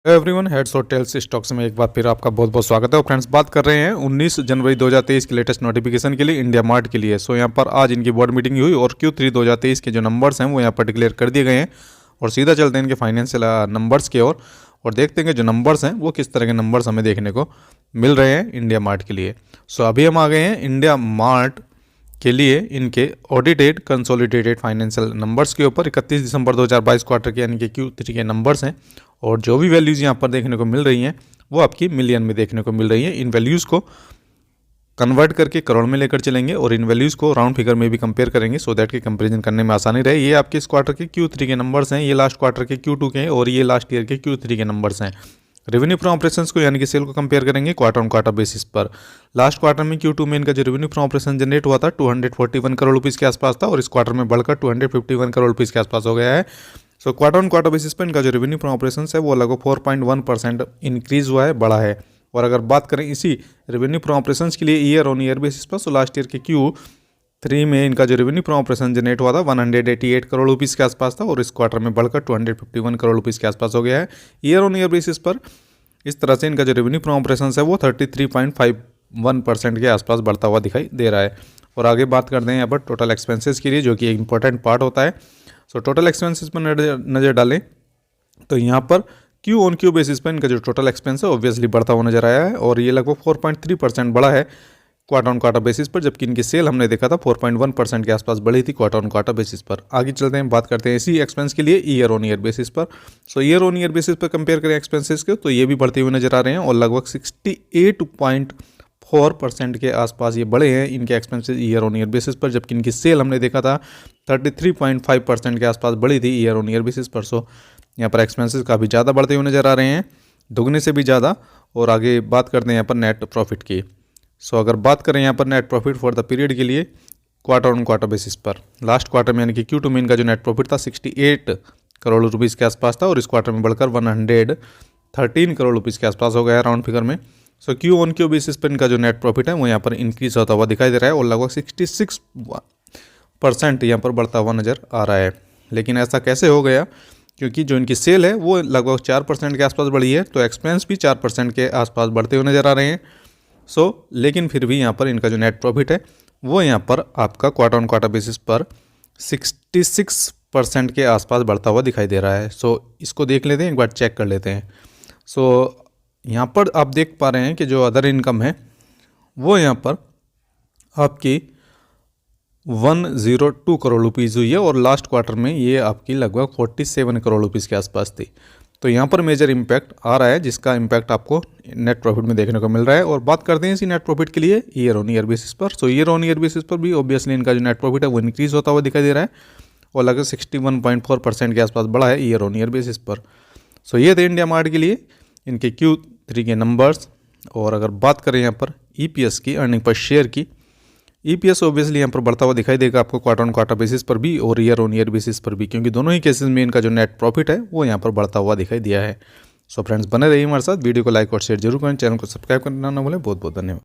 Everyone, heads और tales stocks में एक बार फिर आपका बहुत बहुत स्वागत है। और फ्रेंड्स, बात कर रहे हैं 19 जनवरी 2023 के लेटेस्ट नोटिफिकेशन के लिए इंडिया मार्ट के लिए। सो यहाँ पर आज इनकी बोर्ड मीटिंग हुई और Q3 2023 के जो नंबर्स हैं वो यहाँ पर डिक्लेयर कर दिए गए हैं। और सीधा चलते हैं इनके फाइनेंशियल नंबर्स की ओर और देखते हैं कि जो नंबर्स हैं वो किस तरह के नंबर्स हमें देखने को मिल रहे हैं इंडिया मार्ट के लिए। सो अभी हम आ गए हैं इंडिया मार्ट के लिए इनके ऑडिटेड कंसोलिडेटेड फाइनेंशियल नंबर्स के ऊपर 31 दिसंबर 2022 क्वार्टर के यानी कि Q3 के नंबर्स हैं। और जो भी वैल्यूज़ यहाँ पर देखने को मिल रही हैं वो आपकी मिलियन में देखने को मिल रही हैं। इन वैल्यूज़ को कन्वर्ट करके करोड़ में लेकर चलेंगे और इन वैल्यूज़ को राउंड फिगर में भी कंपेयर करेंगे सो दैट कि कंपेरिजन करने में आसानी रहे। ये आपके इस क्वार्टर के Q3 के नंबर्स हैं, ये लास्ट क्वार्टर के Q2 के हैं और ये लास्ट ईयर के Q3 के नंबर्स हैं। रेवेन्यू फ्रॉम ऑपरेशंस को यानी कि सेल को कंपेयर करेंगे क्वार्टर ऑन क्वार्टर बेसिस पर। लास्ट क्वार्टर में Q2 में इनका जो रेवेन्यू फ्रॉम ऑपरेशन जनरेट हुआ था 241 करोड़ रुपीज़ के आसपास था और इस क्वार्टर में बढ़कर 251 करोड़ रुपीज़ के आसपास हो गया है। So quarter on quarter basis पर इनका जो रेवेन्यू फ्रॉम ऑपरेशन है वो लगभग 4.1% इंक्रीज हुआ है, बढ़ा है। और अगर बात करें इसी रेवेन्यू फ्रॉम ऑपरेशंस के लिए ईयर ऑन ईयर बेसिस पर, सो लास्ट ईयर के Q3 में इनका जो रेवेन्यू फ्रॉम ऑपरेशन जनरेट हुआ था 188 करोड़ रुपीज़ के आसपास था और इस क्वार्टर में बढ़कर 251 करोड़ रुपीज़ के आसपास हो गया है। ईयर ऑन ईयर बेसिस पर इस तरह से इनका जो रेवेन्यू फ्रॉम ऑपरेशन है वो 33.51% के आसपास बढ़ता हुआ दिखाई दे रहा है। और आगे बात करते हैं यहाँ पर टोटल एक्सपेंसेस के लिए, जो कि एक इंपॉर्टेंट पार्ट होता है। सो टोटल एक्सपेंसेस पर नज़र डालें तो यहाँ पर Q ऑन Q बेसिस पर इनका जो टोटल एक्सपेंस है ऑब्वियसली बढ़ता हुआ नजर आया है और ये लगभग 4.3% बढ़ा है क्वार्टर ऑन क्वार्टर बेसिस पर, जबकि इनकी सेल हमने देखा था 4.1% के आसपास बढ़ी थी क्वार्टर ऑन क्वार्टर बेसिस पर। आगे चलते हैं, बात करते हैं इसी एक्सपेंस के लिए ईयर ऑन ईयर बेसिस पर। सो ईयर ऑन ईयर बेसिस पर कंपेयर करें एक्सपेंसेस के तो ये भी बढ़ते हुए नजर आ रहे हैं और लगभग 68.4% के आसपास ये बढ़े हैं इनके expenses year on year basis पर, जबकि इनकी सेल हमने देखा था 33.5% के आसपास बढ़ी थी ईयर ऑन ईयर बेसिस पर। सो यहाँ पर एक्सपेंसेस काफ़ी ज़्यादा बढ़ते हुए नजर आ रहे हैं, दुगने से भी ज़्यादा। और आगे बात करते हैं यहाँ पर नेट प्रॉफिट की। सो अगर बात करें यहाँ पर net profit for the period के लिए क्वार्टर ऑन क्वार्टर बेसिस पर, लास्ट क्वार्टर में यानी कि Q2 में इनका जो नेट प्रॉफिट था 68 करोड़ रुपीज़ के आसपास था और इस क्वार्टर में बढ़कर 113 करोड़ रुपीज़ के आसपास हो गया है राउंड फिगर में। सो Q ऑन Q बेसिस पर इनका जो नेट प्रॉफिट है वो यहाँ पर इंक्रीज होता हुआ दिखाई दे रहा है और लगभग 66% यहाँ पर बढ़ता हुआ नज़र आ रहा है। लेकिन ऐसा कैसे हो गया? क्योंकि जो इनकी सेल है वो लगभग 4% के आसपास बढ़ी है तो एक्सपेंस भी 4% के आसपास बढ़ते हुए नज़र आ रहे हैं। लेकिन फिर भी यहाँ पर इनका जो नेट प्रॉफिट है वो यहाँ पर आपका क्वार्टर ऑन क्वार्टर बेसिस पर 66% के आसपास बढ़ता हुआ दिखाई दे रहा है। इसको देख लेते हैं, एक बार चेक कर लेते हैं। यहाँ पर आप देख पा रहे हैं कि जो अदर इनकम है वो यहाँ पर आपकी 102 करोड़ रुपीज़ हुई है और लास्ट क्वार्टर में ये आपकी लगभग 47 करोड़ रुपीज़ के आसपास थी। तो यहाँ पर मेजर इम्पैक्ट आ रहा है जिसका इम्पैक्ट आपको नेट प्रॉफिट में देखने को मिल रहा है। और बात करते हैं इसी नेट प्रॉफिट के लिए ईयर ऑन ईयर बेसिस पर। ईयर ऑन ईयर बेसिस पर भी ऑब्वियसली इनका जो नेट प्रॉफिट है वो इंक्रीज होता हुआ दिखाई दे रहा है और लगभग 61.4% के आसपास बढ़ा है ईयर ऑन ईयर बेसिस पर। ये थे इंडिया मार्ट के लिए इनके Q3 के नंबर्स। और अगर बात करें यहाँ पर EPS की, अर्निंग पर शेयर की, EPS ऑब्वियसली यहाँ पर बढ़ता हुआ दिखाई देगा आपको क्वार्टर ऑन क्वार्टर बेसिस पर भी और ईयर ऑन ईयर बेसिस पर भी, क्योंकि दोनों ही केसेस में इनका जो नेट प्रॉफिट है वो यहाँ पर बढ़ता हुआ दिखाई दिया है। फ्रेंड्स, बने रहिए हमारे साथ, वीडियो को लाइक और शेयर जरूर करें, चैनल को सब्सक्राइब करना ना भूलें। बहुत बहुत धन्यवाद।